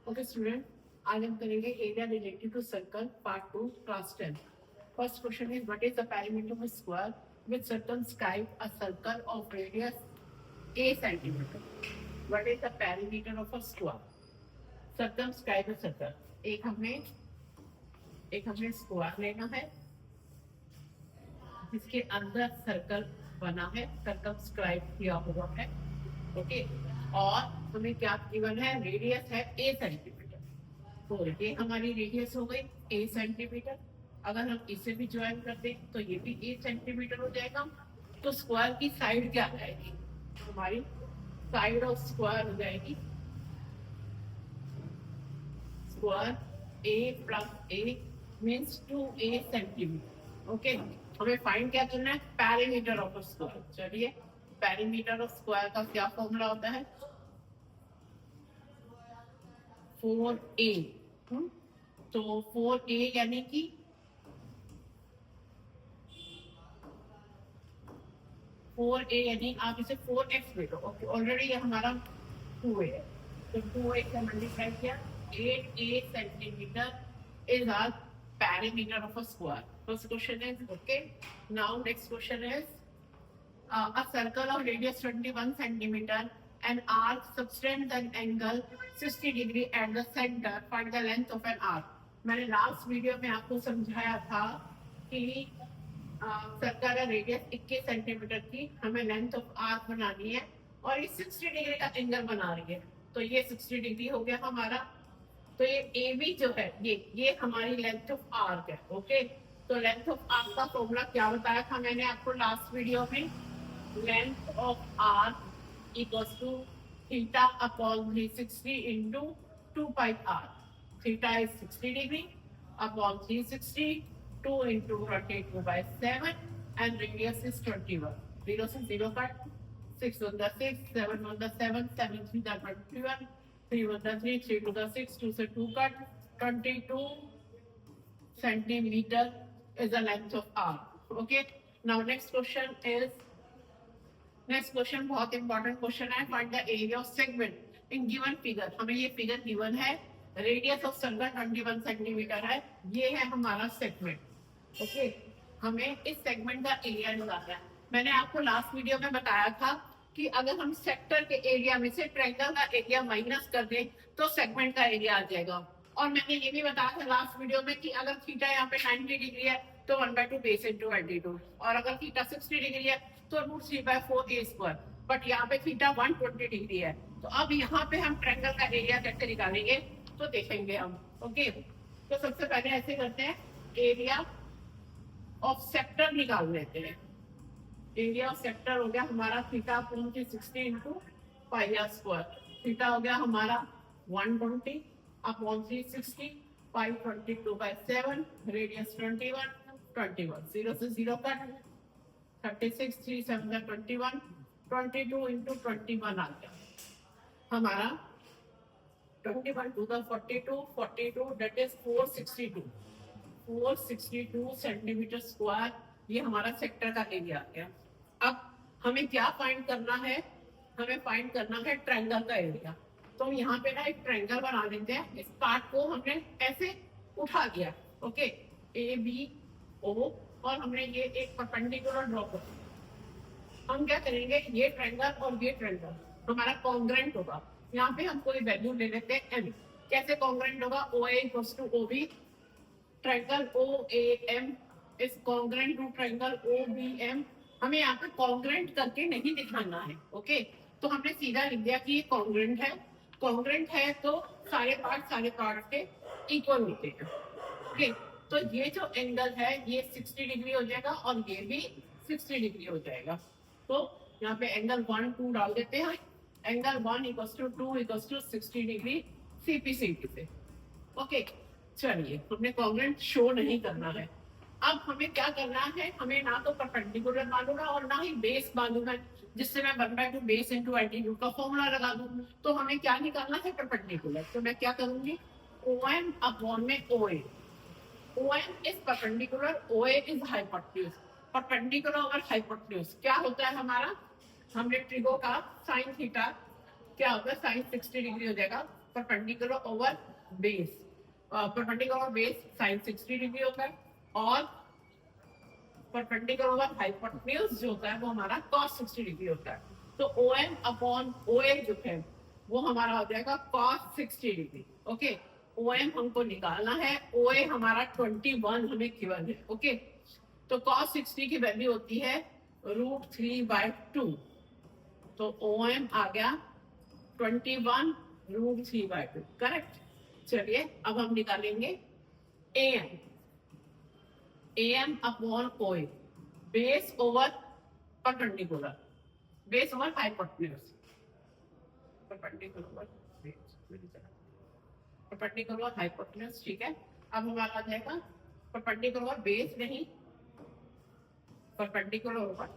Okay student, आज हम करेंगे area related to circle part 2 class 10. First question is what is the perimeter of square with circumscribe a circle of radius a centimeter. What is the perimeter of a square? Circumscribe a circle. एक हमने square लेना है जिसके अंदर circle बना है, circumscribe किया हुआ है. ओके, और हमें क्या गिवन है? रेडियस है a सेंटीमीटर. तो ये हमारी रेडियस हो गई a सेंटीमीटर. अगर हम इसे भी ज्वाइन कर दें तो ये भी a सेंटीमीटर हो जाएगा. तो स्क्वायर की साइड क्या आएगी? हमारी साइड ऑफ स्क्वायर हो जाएगी square a plus a means 2a centimetre. Okay, हमें फाइंड क्या करना है? Perimeter of square. चलिए, पेरीमीटर ऑफ स्क्वायर का क्या फॉर्मूला होता है? 4a. तो 4a यानी कि 4a यानी आप इसे 4x ले लो. ओके, ऑलरेडी ये हमारा 2a है, तो 2a से मल्टीप्लाई किया 8a centimetre is our perimeter of a square. First question is okay. Now next question is a circle of radius 21 centimeter and arc subtends an angle 60 degree at the center. Find the length of an arc. मैंने last video में आपको समझाया था कि circle का radius 21 centimetre की हमें length of arc बनानी है और ये 60 डिग्री का एंगल बना रही है. तो ये 60 डिग्री हो गया हमारा. तो ये ए बी जो है ये हमारी लेंथ ऑफ आर्क है. ओके, तो लेंथ ऑफ आर्क का फॉर्मूला क्या बताया था मैंने आपको लास्ट वीडियो में? Length of arc equals to theta upon 360 into 2 pi r. Theta is 60 degree upon 360, 2 into 22/7 and radius is 21. 0 से 0 कट, 6 1 6, 7 1 7, 7 3 21, 3 1 3, 3 2 6, 2 से 2 cut, 22 centimeter is the length of arc. Okay, now next question बहुत important question है. Find the area of segment in given figure. हमें ये figure given है, radius of circle 21 centimetre है. ये है हमारा सेगमेंट. ओके, हमें इस सेगमेंट का एरिया निकालना है. मैंने आपको लास्ट वीडियो में बताया था कि अगर हम सेक्टर के एरिया में से ट्रायंगल का एरिया माइनस कर दें तो सेगमेंट का एरिया आ जाएगा. और मैंने ये भी बताया था लास्ट वीडियो में कि अगर थीटा यहाँ पे 90 डिग्री है तो 1/2 बेस इंटू 22, और अगर थीटा 60 डिग्री है तो √3/4 a स्क्वायर. बट यहाँ पे थीटा 120 डिग्री है. तो अब यहाँ पे हम ट्रायंगल का एरिया कैसे निकालेंगे तो देखेंगे हम. ओके, तो सबसे पहले ऐसे करते हैं, एरिया ऑफ सेक्टर निकाल लेते हैं. एरिया ऑफ सेक्टर हो गया हमारा theta upon 360 into pi r square. Theta हो गया हमारा 120 अपॉन 360, पाई 22/7, रेडियस 21, 0 से 0 कट, 36, 3 7 21, 22 इंटू 21 आ गया हमारा 21 2 42 दैट इज 462 सेंटीमीटर स्क्वायर. ये हमारा सेक्टर का एरिया आ गया. अब हमें क्या फाइंड करना है? हमें फाइंड करना है ट्रायंगल का एरिया. तो यहाँ पे ना एक ट्रायंगल बना देते हैं. इस पार्ट को हमने ऐसे उठा दिया. ओके, ए बी ओ, और हमने ये एक परपेंडिकुलर ड्रॉ कर दिया. हम क्या करेंगे? ये ट्रायंगल और ये ट्रायंगल हमारा कॉन्ग्रेंट होगा. यहाँ पे हम कोई वैल्यू ले लेते हैं एम. कैसे कॉन्ग्रेंट होगा? O A equals to O B. Triangle O A M is congruent to triangle O B M. हमें यहाँ पे कॉन्ग्रेंट करके नहीं दिखाना है. ओके, तो हमने सीधा लिख दिया कि ये कॉन्ग्रेंट है. कॉन्ग्रेंट है तो सारे पार्ट के इक्वल होते हैं. ओके, तो ये जो एंगल है ये 60 डिग्री हो जाएगा और ये भी 60 डिग्री हो जाएगा. तो यहाँ पे एंगल 1 2 डाल देते हैं. Angle 1 equals to 2 equals to 60 degree CP से. ओके, चलिए, हमने कॉन्ग्रेंट शो नहीं करना है. अब हमें क्या करना है? हमें ना तो परपेंडिकुलर मालूम है और ना ही बेस मालूम है, जिससे मैं 1/2 बेस इंटू एल्टीट्यूड का फॉर्मूला लगा दूं. तो हमें क्या निकालना है? परपेंडिकुलर. तो मैं क्या करूंगी? OM अपॉन में OA. OM is perpendicular, OA is hypotenuse. Perpendicular over hypotenuse क्या होता है हमारा? हमने ट्रिगो का साइन थीटा क्या होगा? साइन 60 डिग्री हो जाएगा perpendicular over base, perpendicular over base sine 60 degree होता है, और परपेंडिकुलर ओवर हाइपोटेन्यूज जो होता है वो हमारा cos 60 डिग्री होता है। तो OM अपॉन OA जो है वो हमारा हो जाएगा cos 60 डिग्री। ओके, OM हमको निकालना है, OA हमारा 21 हमें गिवन है। ओके, तो cos 60 की वैल्यू होती है √3/2, तो OM आ गया 21 √3/2, करेक्ट। चलिए अब हम निकालेंगे AM upon OA, base over perpendicular, base over hypotenuse, perpendicular base, perpendicular hypotenuse, ठीक है। अब हमारा आ जाएगा परपेंडिकुलर बेस नहीं, परपेंडिकुलर ओवर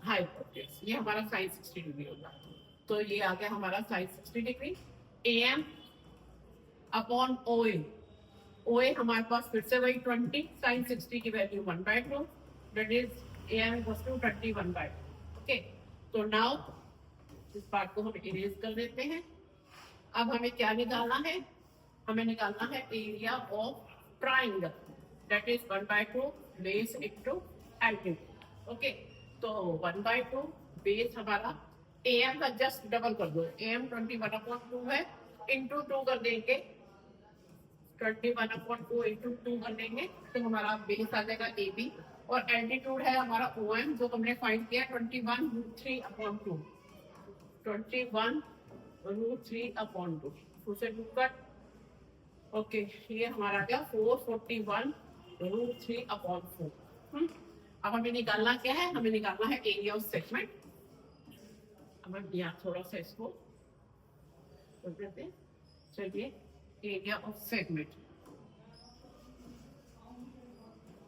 हाइपोटेन्यूज, ये हमारा साइन 60 डिग्री होगा। तो ये आ गया हमारा sine 60 degree. AM upon OA, OA हमारे पास फिर से वही 20, साइन 60 की value 1/2, that is AM equals to 21/2। Okay, तो नाउ इस पार्ट को हम इरेज कर देते हैं। अब हमें क्या निकालना है, हमें निकालना है area of triangle, that is 1/2 base into altitude. Okay, तो 1/2 बेस हमारा AM का जस्ट डबल कर दो, AM 21/2 है, इंटू 2 कर देंगे, 21/2 इंटू 2 कर देंगे, तो हमारा बेस आ जाएगा AB, और एल्टीट्यूड है हमारा OM जो हमने फाइंड किया 21√3/2, 21√3/2, उसे 2 कट। ओके, ये हमारा आ गया 441√3/4। अब हमें निकालना क्या है, हमें निकालना है एरिया ऑफ सेगमेंट। अब हम यहाँ थोड़ा सा इसको कर देते हैं। चलिए, area of segment,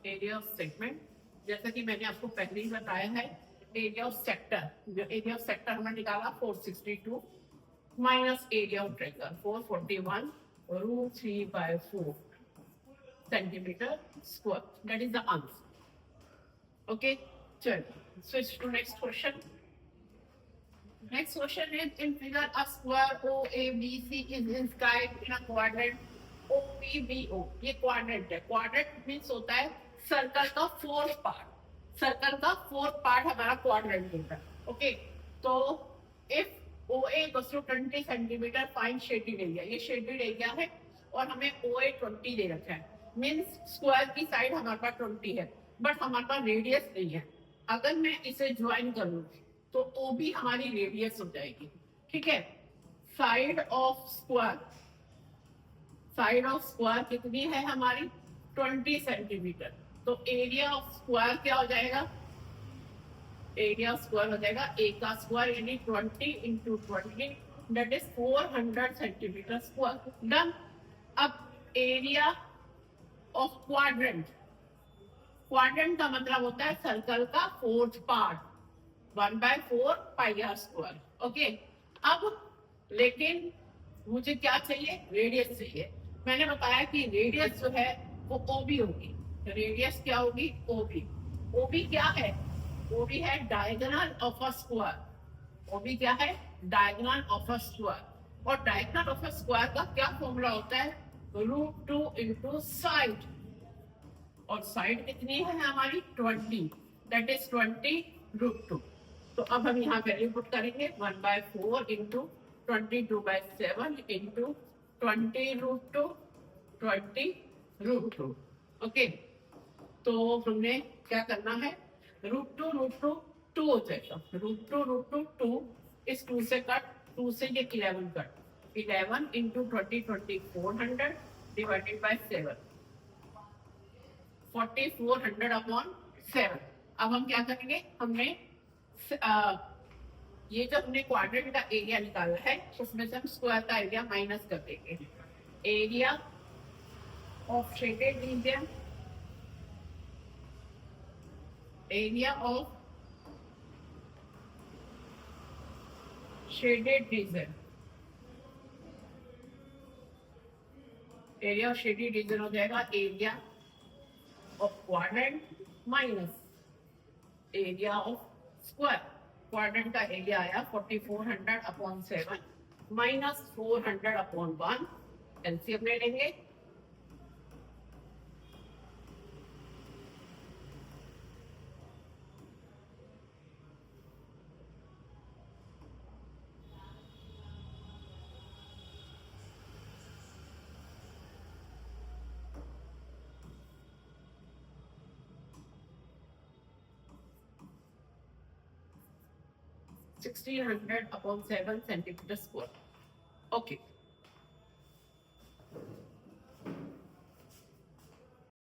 area of segment जैसा कि मैंने आपको पहले ही बताया है, एरिया ऑफ सेक्टर, जो एरिया ऑफ सेक्टर हमने निकाला 462 minus area of triangle 441√3/4 centimetre square, that is the answer. Okay, चलिए switch to next question. Next question is, in figure a square OABC is inscribed in a quadrant OPBO. ये quadrant है, quadrant means होता है circle का fourth part, circle का fourth part हमारा quadrant होता है। ओके, तो if OA equals to 20 centimetre find shaded area, ये शेडेड एरिया है और हमें OA 20 दे रखा है, मींस स्क्वायर की साइड हमारे पास 20 है, बट हमारे पास रेडियस नहीं है। अगर मैं इसे ज्वाइन करूं तो OB हमारी रेडियस हो जाएगी, ठीक है। Side of square, side of square कितनी है हमारी 20 सेंटीमीटर, तो एरिया ऑफ स्क्वायर क्या हो जाएगा, एरिया ऑफ स्क्वायर हो जाएगा A का स्क्वायर यानी 20 into 20, that is 400 centimetre square. Done. अब एरिया ऑफ क्वाड्रेंट, क्वाड्रेंट का मतलब होता है सर्कल का फोर्थ पार्ट, 1/4 πr²। ओके, अब लेकिन मुझे क्या चाहिए, रेडियस चाहिए। मैंने बताया कि रेडियस जो है वो OB होगी, रेडियस क्या होगी, OB। OB क्या है, OB है diagonal of a square, OB क्या है, डायगोनल ऑफ अ स्क्वायर, और डायगोनल ऑफ अ स्क्वायर का क्या फॉर्मूला होता है, √2 इंटू साइड, और साइड कितनी है हमारी 20, दैट इज 20√2। तो अब हम यहाँ वैल्यू पुट करेंगे 1/4 इंटू 22/7 इंटू 20√2, 20√2। ओके, तो हमने क्या करना है, √2 2 हो जाएगा, √2 2, इस 2 से कट, 2 से ये 11 कट, 11 इंटू 20 400 डिवाइडेड बाय 7, 4400/7। अब हम क्या करेंगे, हमने ये जो हमने क्वाड्रेंट का एरिया निकाला है उसमें से हम स्क्वायर का एरिया माइनस कर देंगे। Area of shaded region, area of shaded region, area of shaded region हो जाएगा area of quadrant minus area of square. Quadrant का एरिया आया 4400/7, -400/1 एलसीएम ले लेंगे। (1600/7 centimeter square). Okay.